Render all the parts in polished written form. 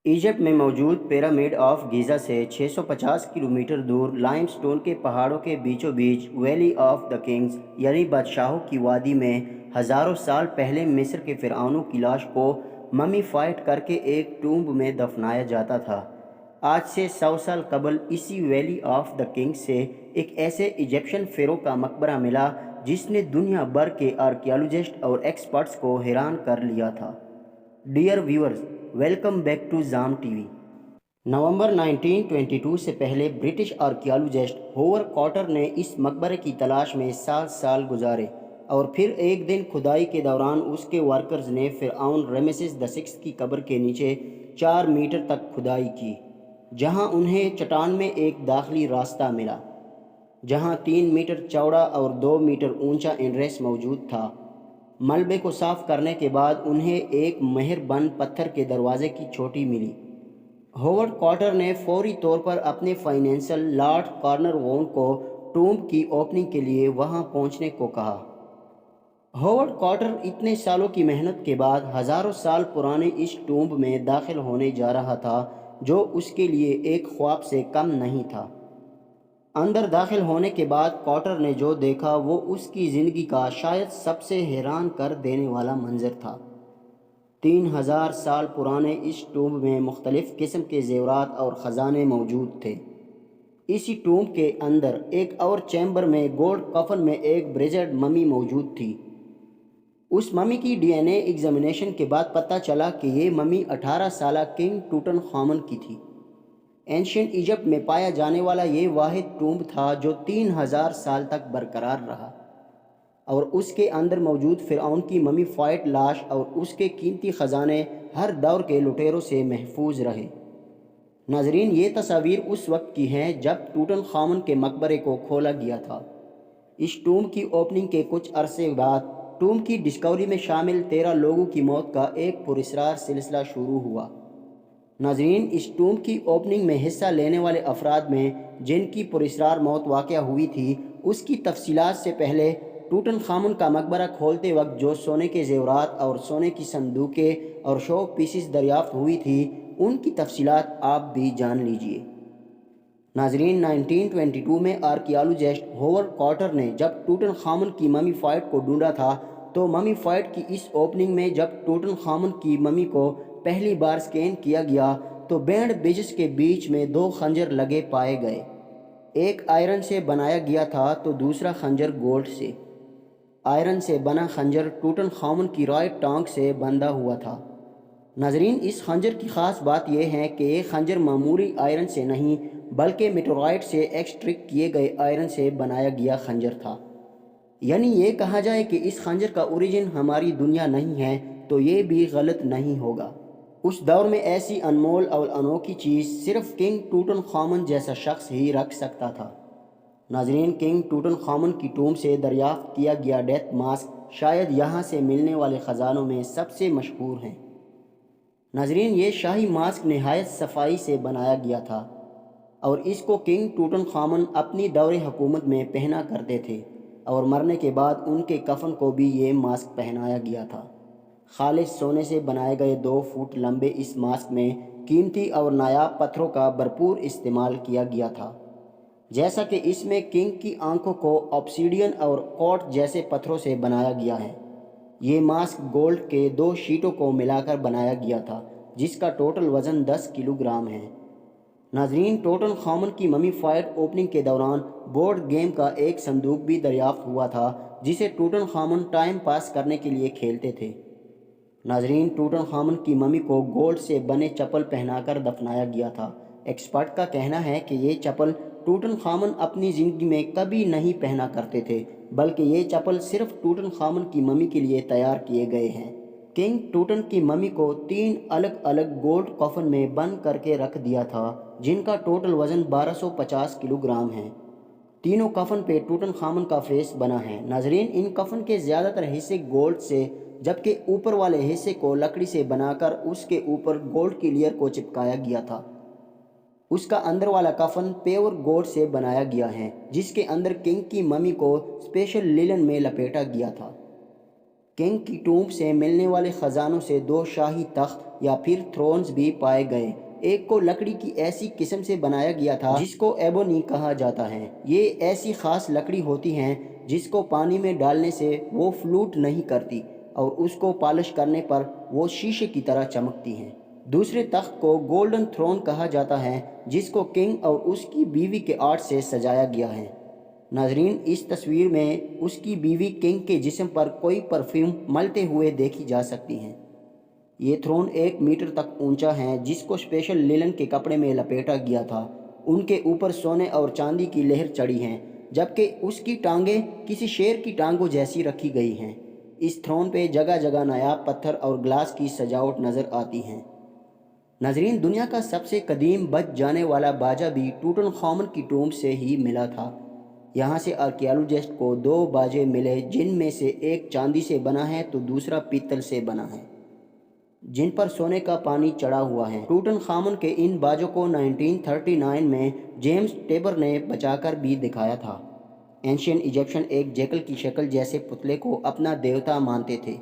Egypt میں موجود pyramid of گیزا سے 650 کلومیٹر دور لائم سٹون کے پہاڑوں کے بیچوں بیچ ویلی آف دا کنگز یعنی بادشاہوں کی وادی میں ہزاروں سال پہلے مصر کے فرعونوں کی لاش کو ممی فائٹ کر کے ایک ٹومب میں دفنایا جاتا تھا۔ آج سے 100 سال قبل اسی ویلی آف دا کنگز سے ایک ایسے ایجپشن فیرو کا مقبرہ ملا جس نے دنیا بھر کے آرکیالوجسٹ اور ایکسپرٹس کو حیران کر لیا تھا۔ Dear viewers, welcome back to Zam TV وی۔ نومبر 1922 سے پہلے برٹش آرکیالوجسٹ ہوورڈ کارٹر نے اس مقبرے کی تلاش میں 7 سال گزارے اور پھر ایک دن کھدائی کے دوران اس کے ورکرز نے فرعون رمیسس VI کی قبر کے نیچے 4 میٹر تک کھدائی کی، جہاں انہیں چٹان میں ایک داخلی راستہ ملا جہاں 3 میٹر چوڑا اور 2 میٹر اونچا انریس موجود تھا۔ ملبے کو صاف کرنے کے بعد انہیں ایک مہر بند پتھر کے دروازے کی چوٹی ملی۔ ہوورڈ کارٹر نے فوری طور پر اپنے فائنینشل لارڈ کارنر وون کو ٹومب کی اوپننگ کے لیے وہاں پہنچنے کو کہا۔ ہوورڈ کارٹر اتنے سالوں کی محنت کے بعد ہزاروں سال پرانے اس ٹومب میں داخل ہونے جا رہا تھا جو اس کے لیے ایک خواب سے کم نہیں تھا۔ اندر داخل ہونے کے بعد کارٹر نے جو دیکھا وہ اس کی زندگی کا شاید سب سے حیران کر دینے والا منظر تھا۔ 3000 سال پرانے اس ٹومب میں مختلف قسم کے زیورات اور خزانے موجود تھے۔ اسی ٹومب کے اندر ایک اور چیمبر میں گولڈ کفن میں ایک بریزڈ ممی موجود تھی۔ اس ممی کی DNA ایگزامینیشن کے بعد پتہ چلا کہ یہ ممی 18 سالہ کنگ ٹوٹن خامن کی تھی۔ اینشینٹ ایجپٹ میں پایا جانے والا یہ واحد ٹومب تھا جو 3000 سال تک برقرار رہا اور اس کے اندر موجود فرعون کی ممی فائٹ لاش اور اس کے قیمتی خزانے ہر دور کے لٹیروں سے محفوظ رہے۔ ناظرین، یہ تصاویر اس وقت کی ہیں جب ٹوٹن خامن کے مقبرے کو کھولا گیا تھا۔ اس ٹومب کی اوپننگ کے کچھ عرصے بعد ٹومب کی ڈسکوری میں شامل 13 لوگوں کی موت کا ایک پراسرار سلسلہ شروع ہوا۔ ناظرین، اس ٹومب کی اوپننگ میں حصہ لینے والے افراد میں جن کی پراسرار موت واقع ہوئی تھی اس کی تفصیلات سے پہلے ٹوٹن خامن کا مقبرہ کھولتے وقت جو سونے کے زیورات اور سونے کی صندوقیں اور شو پیسز دریافت ہوئی تھی ان کی تفصیلات آپ بھی جان لیجئے۔ ناظرین، 1922 میں آرکیالوجسٹ ہوورڈ کارٹر نے جب ٹوٹن خامن کی ممی فائٹ کو ڈھونڈا تھا تو ممی فائٹ کی اس اوپننگ میں جب ٹوٹن خامن کی ممی کو پہلی بار سکین کیا گیا تو بینڈ بیجز کے بیچ میں 2 خنجر لگے پائے گئے۔ ایک آئرن سے بنایا گیا تھا تو دوسرا خنجر گولڈ سے۔ آئرن سے بنا خنجر ٹوٹن خامن کی رائٹ ٹانگ سے بندھا ہوا تھا۔ ناظرین، اس خنجر کی خاص بات یہ ہے کہ یہ خنجر معمولی آئرن سے نہیں بلکہ میٹورائٹ سے ایکسٹریکٹ کیے گئے آئرن سے بنایا گیا خنجر تھا۔ یعنی یہ کہا جائے کہ اس خنجر کا اوریجن ہماری دنیا نہیں ہے تو یہ بھی غلط نہیں ہوگا۔ اس دور میں ایسی انمول اور انوکھی چیز صرف کنگ ٹوٹن خامن جیسا شخص ہی رکھ سکتا تھا۔ ناظرین، کنگ ٹوٹن خامن کی ٹومب سے دریافت کیا گیا ڈیتھ ماسک شاید یہاں سے ملنے والے خزانوں میں سب سے مشہور ہیں۔ ناظرین، یہ شاہی ماسک نہایت صفائی سے بنایا گیا تھا اور اس کو کنگ ٹوٹن خامن اپنی دور حکومت میں پہنا کرتے تھے اور مرنے کے بعد ان کے کفن کو بھی یہ ماسک پہنایا گیا تھا۔ خالص سونے سے بنائے گئے 2 فٹ لمبے اس ماسک میں قیمتی اور نایاب پتھروں کا بھرپور استعمال کیا گیا تھا، جیسا کہ اس میں کنگ کی آنکھوں کو آبسیڈین اور کوٹ جیسے پتھروں سے بنایا گیا ہے۔ یہ ماسک گولڈ کے 2 شیٹوں کو ملا کر بنایا گیا تھا جس کا ٹوٹل وزن 10 کلو گرام ہے۔ ناظرین، ٹوٹن خامن کی ممی فائٹ اوپننگ کے دوران بورڈ گیم کا ایک صندوق بھی دریافت ہوا تھا جسے ٹوٹن خامن ٹائم پاس کرنے کے لیے کھیلتے تھے۔ ناظرین، ٹوٹن خامن کی ممی کو گولڈ سے بنے چپل پہنا کر دفنایا گیا تھا۔ ایکسپرٹ کا کہنا ہے کہ یہ چپل ٹوٹن خامن اپنی زندگی میں کبھی نہیں پہنا کرتے تھے بلکہ یہ چپل صرف ٹوٹن خامن کی ممی کے لیے تیار کیے گئے ہیں۔ کنگ ٹوٹن کی ممی کو 3 الگ الگ گولڈ کفن میں بند کر کے رکھ دیا تھا جن کا ٹوٹل وزن 1250 کلو گرام ہے۔ تینوں کفن پہ ٹوٹن خامن کا فیس بنا ہے۔ ناظرین، ان کفن کے زیادہ تر حصے گولڈ سے جبکہ اوپر والے حصے کو لکڑی سے بنا کر اس کے اوپر گولڈ کی لیئر کو چپکایا گیا تھا۔ اس کا اندر والا کفن پیور گولڈ سے بنایا گیا ہے جس کے اندر کنگ کی ممی کو اسپیشل لینن میں لپیٹا گیا تھا۔ کنگ کی ٹومب سے ملنے والے خزانوں سے 2 شاہی تخت یا پھر تھرونز بھی پائے گئے۔ ایک کو لکڑی کی ایسی قسم سے بنایا گیا تھا جس کو ایبونی کہا جاتا ہے۔ یہ ایسی خاص لکڑی ہوتی ہیں جس کو پانی میں ڈالنے سے وہ فلوٹ نہیں کرتی اور اس کو پالش کرنے پر وہ شیشے کی طرح چمکتی ہیں۔ دوسرے تخت کو گولڈن تھرون کہا جاتا ہے جس کو کنگ اور اس کی بیوی کے آرٹ سے سجایا گیا ہے۔ ناظرین، اس تصویر میں اس کی بیوی کنگ کے جسم پر کوئی پرفیوم ملتے ہوئے دیکھی جا سکتی ہیں۔ یہ تھرون 1 میٹر تک اونچا ہے جس کو اسپیشل لینن کے کپڑے میں لپیٹا گیا تھا۔ ان کے اوپر سونے اور چاندی کی لہر چڑھی ہیں جبکہ اس کی ٹانگیں کسی شیر کی ٹانگوں جیسی رکھی گئی ہیں۔ اس تھرون پہ جگہ جگہ نایاب پتھر اور گلاس کی سجاوٹ نظر آتی ہیں۔ ناظرین، دنیا کا سب سے قدیم بچ جانے والا باجا بھی ٹوٹن خامن کی ٹومب سے ہی ملا تھا۔ یہاں سے آرکیالوجسٹ کو 2 باجے ملے جن میں سے ایک چاندی سے بنا ہے تو دوسرا پیتل سے بنا ہے جن پر سونے کا پانی چڑھا ہوا ہے۔ ٹوٹن خامن کے ان باجوں کو 1939 میں جیمز ٹیبر نے بچا کر بھی دکھایا تھا۔ اینشین ایجپشن ایک جیکل کی شکل جیسے پتلے کو اپنا دیوتا مانتے تھے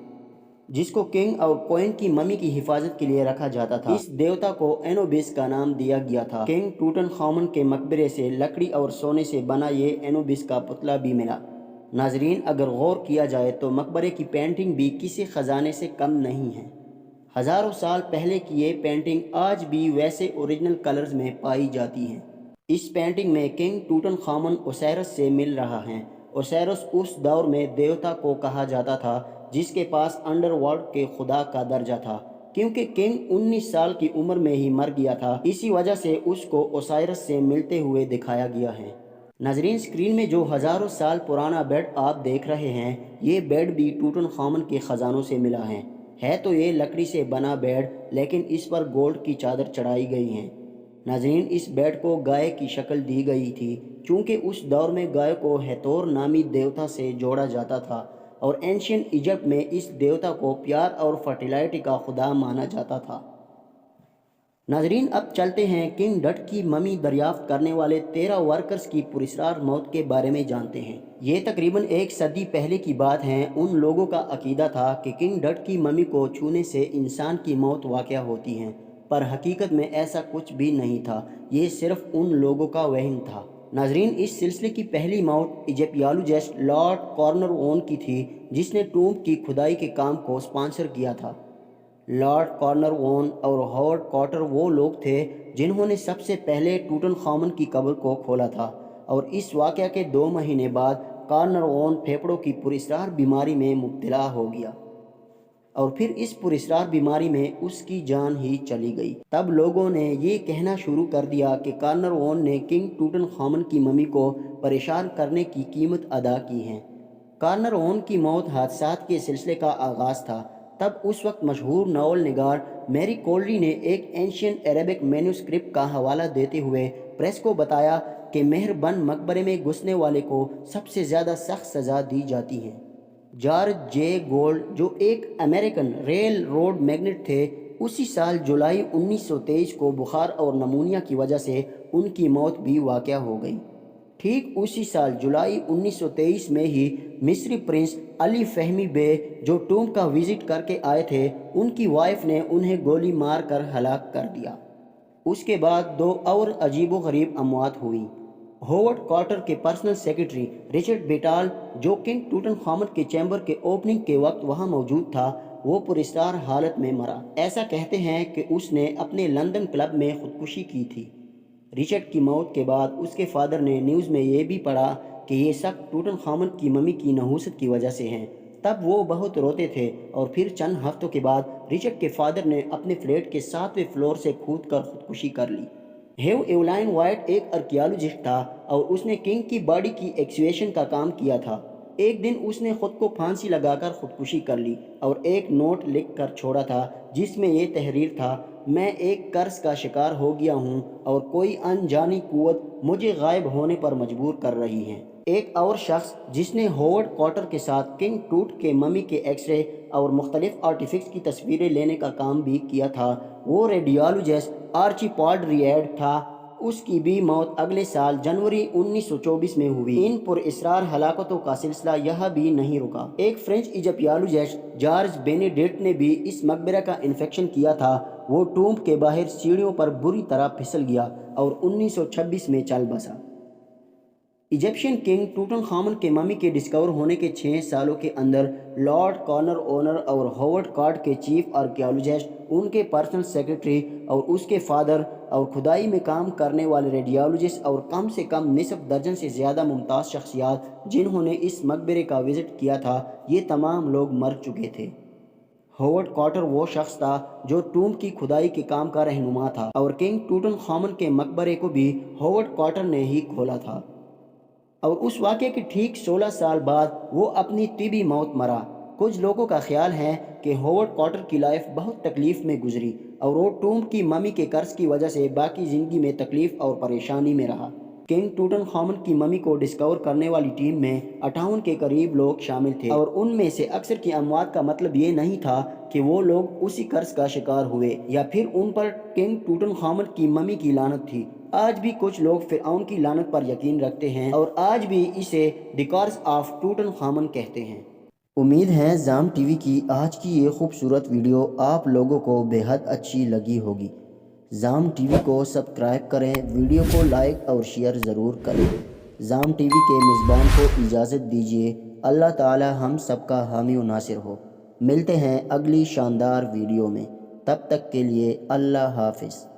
جس کو کنگ اور کوئن کی ممی کی حفاظت کے لیے رکھا جاتا تھا۔ اس دیوتا کو اینوبس کا نام دیا گیا تھا۔ کنگ ٹوٹن خامن کے مقبرے سے لکڑی اور سونے سے بنا یہ اینوبس کا پتلا بھی ملا۔ ناظرین، اگر غور کیا جائے تو مقبرے کی پینٹنگ بھی کسی خزانے سے کم نہیں ہے۔ ہزاروں سال پہلے کی یہ پینٹنگ آج بھی ویسے اوریجنل کلرز میں پائی جاتی ہیں۔ اس پینٹنگ میں کنگ ٹوٹن خامن اوسیرس سے مل رہا ہے۔ اوسیرس اس دور میں دیوتا کو کہا جاتا تھا جس کے پاس انڈر ورلڈ کے خدا کا درجہ تھا۔ کیونکہ کنگ 19 سال کی عمر میں ہی مر گیا تھا، اسی وجہ سے اس کو اوسائرس سے ملتے ہوئے دکھایا گیا ہے۔ ناظرین، اسکرین میں جو ہزاروں سال پرانا بیڈ آپ دیکھ رہے ہیں، یہ بیڈ بھی ٹوٹن خامن کے خزانوں سے ملا ہے تو یہ لکڑی سے بنا بیڈ لیکن اس پر گولڈ کی چادر چڑھائی گئی ہے۔ ناظرین، اس بیڈ کو گائے کی شکل دی گئی تھی چونکہ اس دور میں گائے کو ہیتور نامی دیوتا سے جوڑا جاتا تھا اور اینشین ایجپٹ میں اس دیوتا کو پیار اور فرٹیلائٹی کا خدا مانا جاتا تھا۔ ناظرین، اب چلتے ہیں کنگ ڈٹ کی ممی دریافت کرنے والے 13 ورکرز کی پراسرار موت کے بارے میں جانتے ہیں۔ یہ تقریباً 1 صدی پہلے کی بات ہے۔ ان لوگوں کا عقیدہ تھا کہ کنگ ڈٹ کی ممی کو چھونے سے انسان کی موت واقع ہوتی ہے، پر حقیقت میں ایسا کچھ بھی نہیں تھا، یہ صرف ان لوگوں کا وہم تھا۔ ناظرین، اس سلسلے کی پہلی موت ایجپیالوجسٹ لارڈ کارنر وون کی تھی جس نے ٹومب کی کھدائی کے کام کو سپانسر کیا تھا۔ لارڈ کارنر وون اور ہاورڈ کارٹر وہ لوگ تھے جنہوں نے سب سے پہلے ٹوٹن خامن کی قبر کو کھولا تھا، اور اس واقعہ کے 2 مہینے بعد کارنر وون پھیپھڑوں کی پراسرار بیماری میں مبتلا ہو گیا اور پھر اس پراسرار بیماری میں اس کی جان ہی چلی گئی۔ تب لوگوں نے یہ کہنا شروع کر دیا کہ کارنر وون نے کنگ ٹوٹن خامن کی ممی کو پریشان کرنے کی قیمت ادا کی ہے۔ کارنر وون کی موت حادثات کے سلسلے کا آغاز تھا۔ تب اس وقت مشہور ناول نگار میری کولری نے ایک اینشین عربک مینوسکرپٹ کا حوالہ دیتے ہوئے پریس کو بتایا کہ مہر بن مقبرے میں گھسنے والے کو سب سے زیادہ سخت سزا دی جاتی ہے۔ جارج جے گولڈ، جو ایک امریکن ریل روڈ میگنیٹ تھے، اسی سال جولائی 1923 کو بخار اور نمونیا کی وجہ سے ان کی موت بھی واقع ہو گئی۔ ٹھیک اسی سال جولائی 1923 میں ہی مصری پرنس علی فہمی بے، جو ٹومب کا وزٹ کر کے آئے تھے، ان کی وائف نے انہیں گولی مار کر ہلاک کر دیا۔ اس کے بعد 2 اور عجیب و غریب اموات ہوئیں۔ ہاورڈ کارٹر کے پرسنل سیکرٹری رچرڈ بیٹال، جو کنگ ٹوٹن خامن کے چیمبر کے اوپننگ کے وقت وہاں موجود تھا، وہ پراسرار حالت میں مرا۔ ایسا کہتے ہیں کہ اس نے اپنے لندن کلب میں خودکشی کی تھی۔ رچرڈ کی موت کے بعد اس کے فادر نے نیوز میں یہ بھی پڑھا کہ یہ سب ٹوٹن خامن کی ممی کی نحوست کی وجہ سے ہیں۔ تب وہ بہت روتے تھے اور پھر چند ہفتوں کے بعد رچرڈ کے فادر نے اپنے فلیٹ کے 7ویں فلور سے کود کر خودکشی کر لی۔ ہیو ایولائن وائٹ ایک آرکیالوجسٹ تھا اور اس نے کنگ کی باڈی کی ایکسکیویشن کا کام کیا تھا۔ ایک دن اس نے خود کو پھانسی لگا کر خودکشی کر لی اور ایک نوٹ لکھ کر چھوڑا تھا جس میں یہ تحریر تھا: میں ایک قرض کا شکار ہو گیا ہوں اور کوئی انجانی قوت مجھے غائب ہونے پر مجبور کر رہی ہے۔ ایک اور شخص جس نے ہاورڈ کارٹر کے ساتھ کنگ ٹوٹ کے ممی کے ایکس رے اور مختلف آرٹیفیکٹس کی تصویریں لینے کا کام بھی کیا تھا، وہ ریڈیالوجسٹ آرچیبالڈ ریڈ تھا۔ اس کی بھی موت اگلے سال جنوری 1924 میں ہوئی۔ ان پراسرار ہلاکتوں کا سلسلہ یہاں بھی نہیں رکا۔ ایک فرینچ ایجپٹیالوجسٹ جارج بینیڈکٹ نے بھی اس مقبرہ کا انفیکشن کیا تھا۔ وہ ٹومب کے باہر سیڑھیوں پر بری طرح پھسل گیا اور 1926 میں چل بسا۔ ایجپشین کنگ ٹوٹن خامن کے ممی کے ڈسکور ہونے کے 6 سالوں کے اندر لارڈ کارنر اونر اور ہاورڈ کارٹ کے چیف آرکیالوجسٹ، ان کے پرسنل سیکرٹری اور اس کے فادر اور کھدائی میں کام کرنے والے ریڈیالوجسٹ اور کم سے کم نصف درجن سے زیادہ ممتاز شخصیات جنہوں نے اس مقبرے کا وزٹ کیا تھا، یہ تمام لوگ مر چکے تھے۔ ہاورڈ کارٹر وہ شخص تھا جو ٹومب کی کھدائی کے کام کا رہنما تھا اور کنگ ٹوٹن خامن کے مقبرے کو بھی ہاورڈ کارٹر نے ہی کھولا تھا، اور اس واقعے کے ٹھیک 16 سال بعد وہ اپنی طبی موت مرا۔ کچھ لوگوں کا خیال ہے کہ ہاورڈ کارٹر کی لائف بہت تکلیف میں گزری اور وہ ٹومب کی ممی کے قرض کی وجہ سے باقی زندگی میں تکلیف اور پریشانی میں رہا۔ کنگ ٹوٹن خامن کی ممی کو ڈسکور کرنے والی ٹیم میں 58 کے قریب لوگ شامل تھے، اور ان میں سے اکثر کی اموات کا مطلب یہ نہیں تھا کہ وہ لوگ اسی قرض کا شکار ہوئے یا پھر ان پر کنگ ٹوٹن خامن کی ممی کی لعنت تھی۔ آج بھی کچھ لوگ فرعون کی لعنت پر یقین رکھتے ہیں اور آج بھی اسے دی کرس آف ٹوٹن خامن کہتے ہیں۔ امید ہے زام ٹی وی کی آج کی یہ خوبصورت ویڈیو آپ لوگوں کو بے حد اچھی لگی ہوگی۔ زام ٹی وی کو سبسکرائب کریں، ویڈیو کو لائک اور شیئر ضرور کریں۔ زام ٹی وی کے میزبان کو اجازت دیجیے۔ اللہ تعالی ہم سب کا حامی و ناصر ہو۔ ملتے ہیں اگلی شاندار ویڈیو میں، تب تک کے لیے اللہ حافظ۔